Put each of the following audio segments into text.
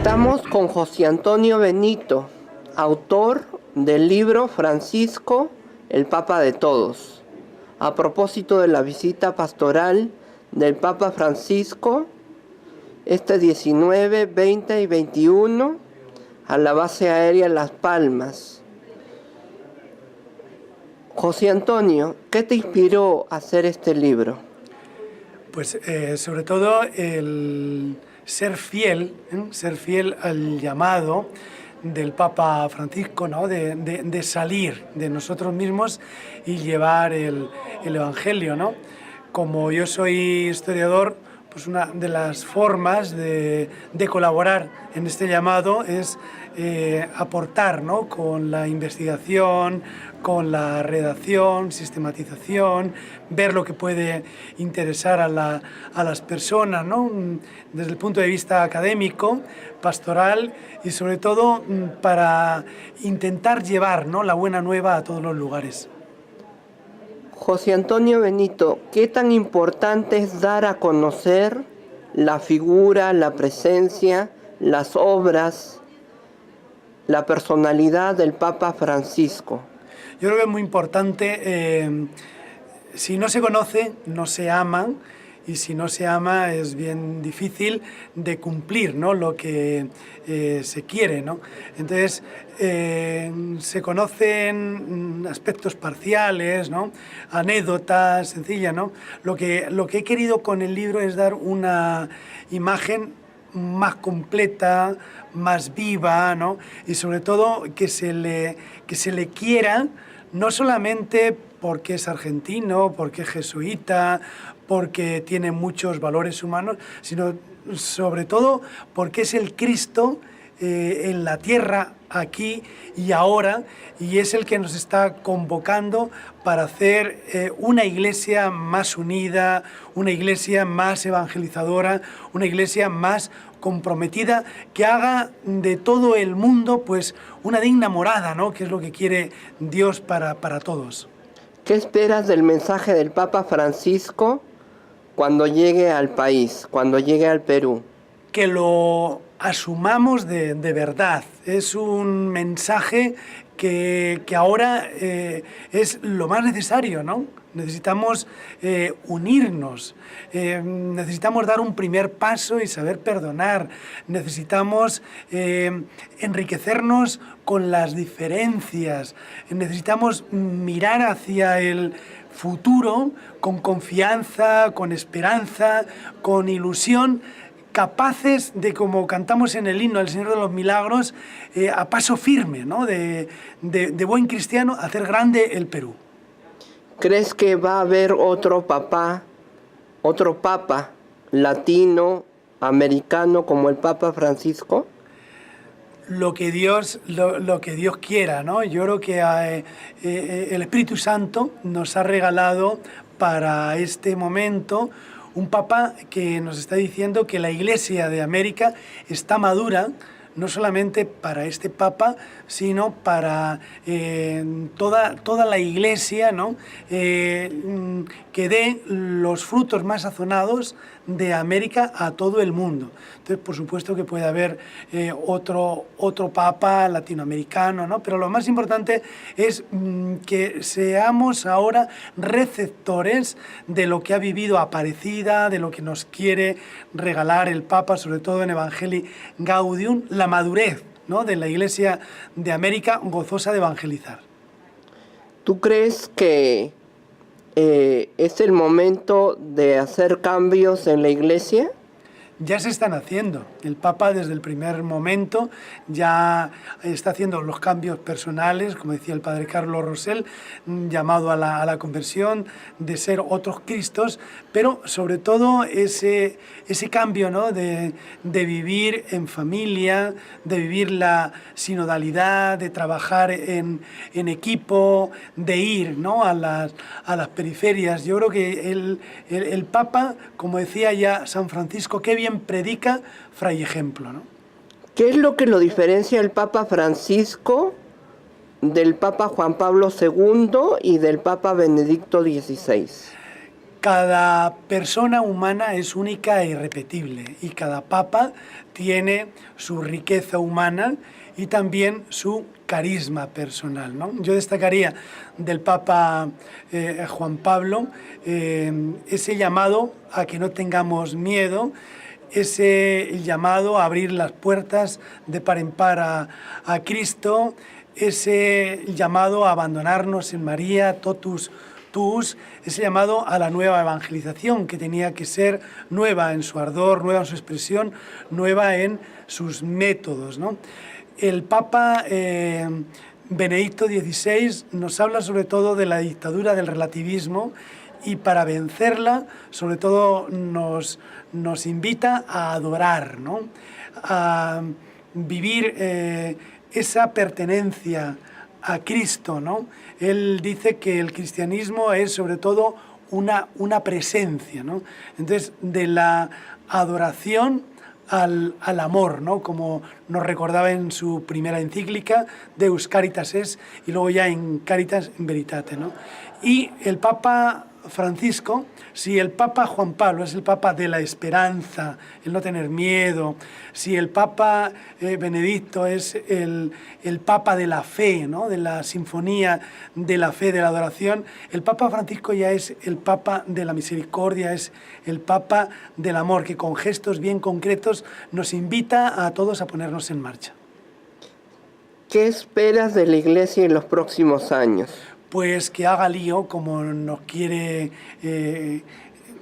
Estamos con José Antonio Benito, autor del libro Francisco, el Papa de Todos, a propósito de la visita pastoral del Papa Francisco este 19, 20 y 21 a la base aérea Las Palmas. José Antonio, ¿qué te inspiró a hacer este libro? Pues sobre todo el ser fiel al llamado del Papa Francisco, ¿no? de salir de nosotros mismos y llevar el Evangelio, ¿no? Como yo soy historiador, pues una de las formas de colaborar en este llamado es aportar, ¿no? Con la investigación, con la redacción, sistematización, ver lo que puede interesar a las personas, ¿no? Desde el punto de vista académico, pastoral y sobre todo para intentar llevar, ¿no? la buena nueva a todos los lugares. José Antonio Benito, ¿qué tan importante es dar a conocer la figura, la presencia, las obras, la personalidad del Papa Francisco? Yo creo que es muy importante, si no se conoce, no se ama, y si no se ama es bien difícil de cumplir, ¿no? lo que se quiere, ¿no? Entonces, se conocen aspectos parciales, ¿no? Anécdotas sencillas, ¿no? Lo que he querido con el libro es dar una imagen más completa, más viva, ¿no? Y sobre todo que se le quiera, no solamente porque es argentino, porque es jesuita, porque tiene muchos valores humanos, sino sobre todo porque es el Cristo en la tierra, aquí y ahora, y es el que nos está convocando para hacer una iglesia más unida, una iglesia más evangelizadora, una iglesia más comprometida, que haga de todo el mundo pues una digna morada, ¿no? Que es lo que quiere Dios para todos. ¿Qué esperas del mensaje del Papa Francisco cuando llegue al país, cuando llegue al Perú? Que lo asumamos de verdad. Es un mensaje que ahora es lo más necesario, ¿no? Necesitamos unirnos, necesitamos dar un primer paso y saber perdonar, necesitamos enriquecernos con las diferencias, necesitamos mirar hacia el futuro con confianza, con esperanza, con ilusión, capaces de, como cantamos en el himno El Señor de los Milagros, a paso firme, ¿no? de buen cristiano, hacer grande el Perú. ¿Crees que va a haber otro papa latino, americano como el Papa Francisco? Lo que Dios quiera, ¿no? Yo creo que el Espíritu Santo nos ha regalado para este momento un Papa que nos está diciendo que la Iglesia de América está madura, no solamente para este Papa, sino para toda la Iglesia, ¿no? Que dé los frutos más sazonados de América a todo el mundo. Entonces, por supuesto que puede haber otro Papa latinoamericano, ¿no? Pero lo más importante es que seamos ahora receptores de lo que ha vivido Aparecida, de lo que nos quiere regalar el Papa, sobre todo en Evangelii Gaudium, la madurez, ¿no? de la Iglesia de América gozosa de evangelizar. ¿Tú crees que es el momento de hacer cambios en la Iglesia? Ya se están haciendo. El Papa desde el primer momento ya está haciendo los cambios personales, como decía el padre Carlos Rosell, llamado a la conversión, de ser otros Cristos, pero sobre todo ese cambio, ¿no? de vivir en familia, de vivir la sinodalidad, de trabajar en equipo, de ir, ¿no? a las periferias. Yo creo que el Papa, como decía ya San Francisco, qué bien predica, fray ejemplo, ¿no? ¿Qué es lo que lo diferencia el Papa Francisco del Papa Juan Pablo II y del Papa Benedicto XVI? Cada persona humana es única e irrepetible y cada papa tiene su riqueza humana y también su carisma personal, ¿no? Yo destacaría del Papa Juan Pablo ese llamado a que no tengamos miedo, ese llamado a abrir las puertas de par en par a Cristo, ese llamado a abandonarnos en María, totus tuus, ese llamado a la nueva evangelización, que tenía que ser nueva en su ardor, nueva en su expresión, nueva en sus métodos, ¿no? El Papa Benedicto XVI nos habla sobre todo de la dictadura del relativismo y para vencerla, sobre todo nos invita a adorar, ¿no? A vivir esa pertenencia a Cristo, ¿no? Él dice que el cristianismo es sobre todo una presencia, ¿no? Entonces, de la adoración al amor, ¿no? Como nos recordaba en su primera encíclica, Deus Caritas es, y luego ya en Caritas in Veritate, ¿no? Y el Papa Francisco, si el Papa Juan Pablo es el Papa de la esperanza, el no tener miedo, si el Papa Benedicto es el Papa de la fe, ¿no? De la sinfonía de la fe, de la adoración, el Papa Francisco ya es el Papa de la misericordia, es el Papa del amor, que con gestos bien concretos nos invita a todos a ponernos en marcha. ¿Qué esperas de la Iglesia en los próximos años? Pues que haga lío, como nos quiere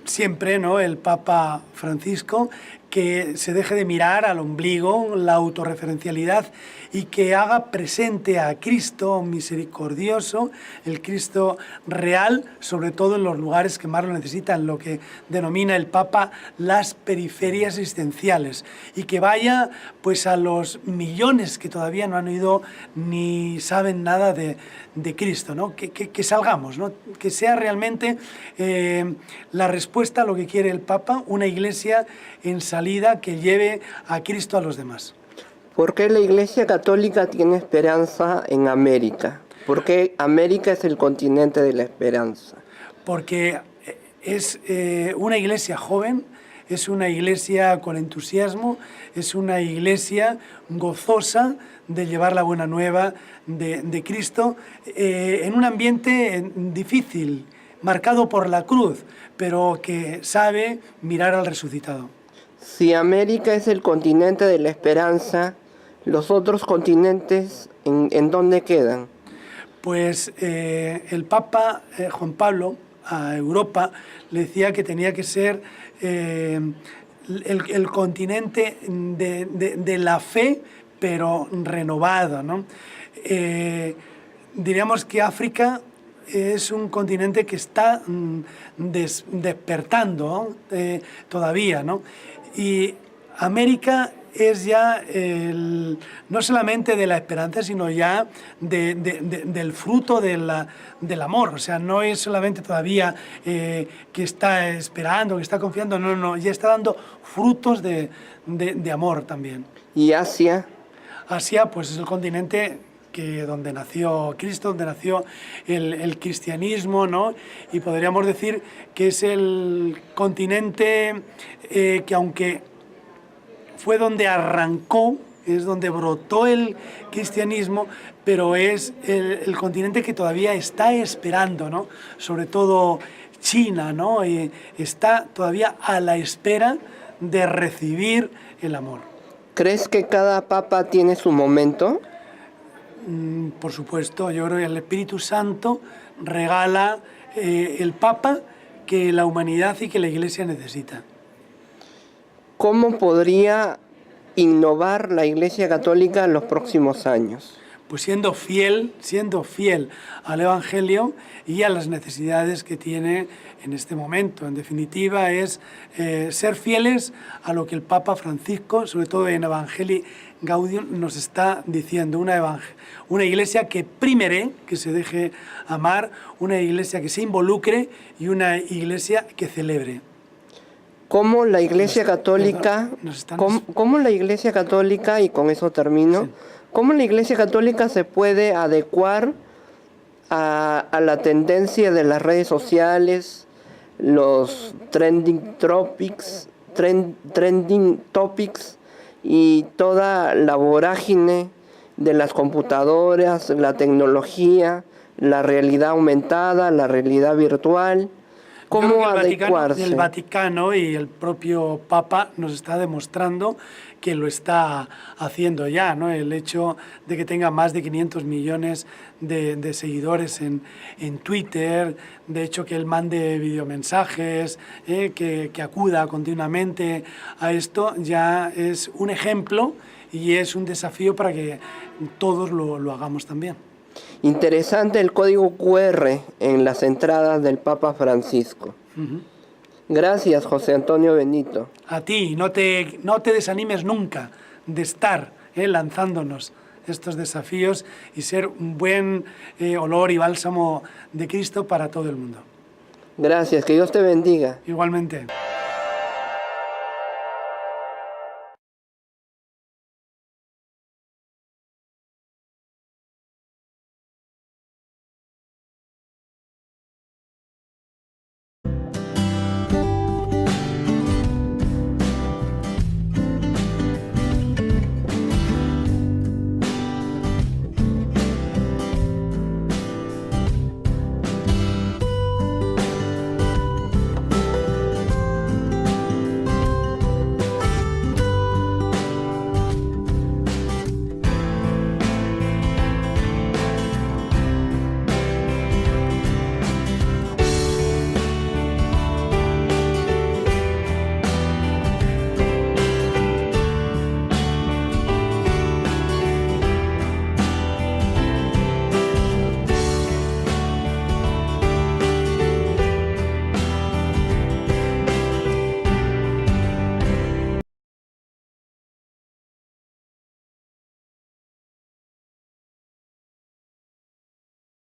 siempre, ¿no? El Papa Francisco, que se deje de mirar al ombligo, la autorreferencialidad, y que haga presente a Cristo misericordioso, el Cristo real, sobre todo en los lugares que más lo necesitan, lo que denomina el Papa las periferias existenciales, y que vaya pues a los millones que todavía no han oído ni saben nada de Cristo, ¿no? Que salgamos, ¿no? Que sea realmente la respuesta a lo que quiere el Papa, una iglesia en salida que lleve a Cristo a los demás. ¿Por qué la Iglesia Católica tiene esperanza en América? ¿Por qué América es el continente de la esperanza? Porque es una iglesia joven, es una iglesia con entusiasmo, es una iglesia gozosa de llevar la buena nueva de Cristo en un ambiente difícil, marcado por la cruz, pero que sabe mirar al resucitado. Si América es el continente de la esperanza, ¿los otros continentes en dónde quedan? Pues el Papa Juan Pablo a Europa le decía que tenía que ser el continente de la fe, pero renovado, ¿no? Diríamos que África es un continente que está despertando, ¿no? Todavía, ¿no? Y América es ya no solamente de la esperanza, sino ya del fruto del amor. O sea, no es solamente todavía que está esperando, que está confiando, no, ya está dando frutos de amor también. ¿Y Asia? Asia, pues es el continente donde nació Cristo, donde nació el cristianismo, ¿no? Y podríamos decir que es el continente que aunque fue donde arrancó, es donde brotó el cristianismo, pero es el continente que todavía está esperando, ¿no? Sobre todo China, ¿no? Está todavía a la espera de recibir el amor. ¿Crees que cada papa tiene su momento? Por supuesto, yo creo que el Espíritu Santo regala el Papa que la humanidad y que la Iglesia necesita. ¿Cómo podría innovar la Iglesia Católica en los próximos años? Pues siendo fiel al Evangelio y a las necesidades que tiene en este momento. En definitiva, es ser fieles a lo que el Papa Francisco, sobre todo en Evangelii Gaudium, nos está diciendo. Una iglesia que primere, que se deje amar, una iglesia que se involucre y una iglesia que celebre. ¿Cómo la Iglesia Católica, cómo la Iglesia Católica, y con eso termino, sí, cómo la Iglesia Católica se puede adecuar a la tendencia de las redes sociales, los trending topics y toda la vorágine de las computadoras, la tecnología, la realidad aumentada, la realidad virtual. ¿Cómo adecuarse? El Vaticano y el propio Papa nos está demostrando que lo está haciendo ya, ¿no? El hecho de que tenga más de 500 millones de seguidores en Twitter, de hecho que él mande videomensajes, que acuda continuamente a esto, ya es un ejemplo y es un desafío para que todos lo hagamos también. Interesante el código QR en las entradas del Papa Francisco. Gracias, José Antonio Benito. A ti, no te desanimes nunca de estar lanzándonos estos desafíos y ser un buen olor y bálsamo de Cristo para todo el mundo. Gracias, que Dios te bendiga. Igualmente.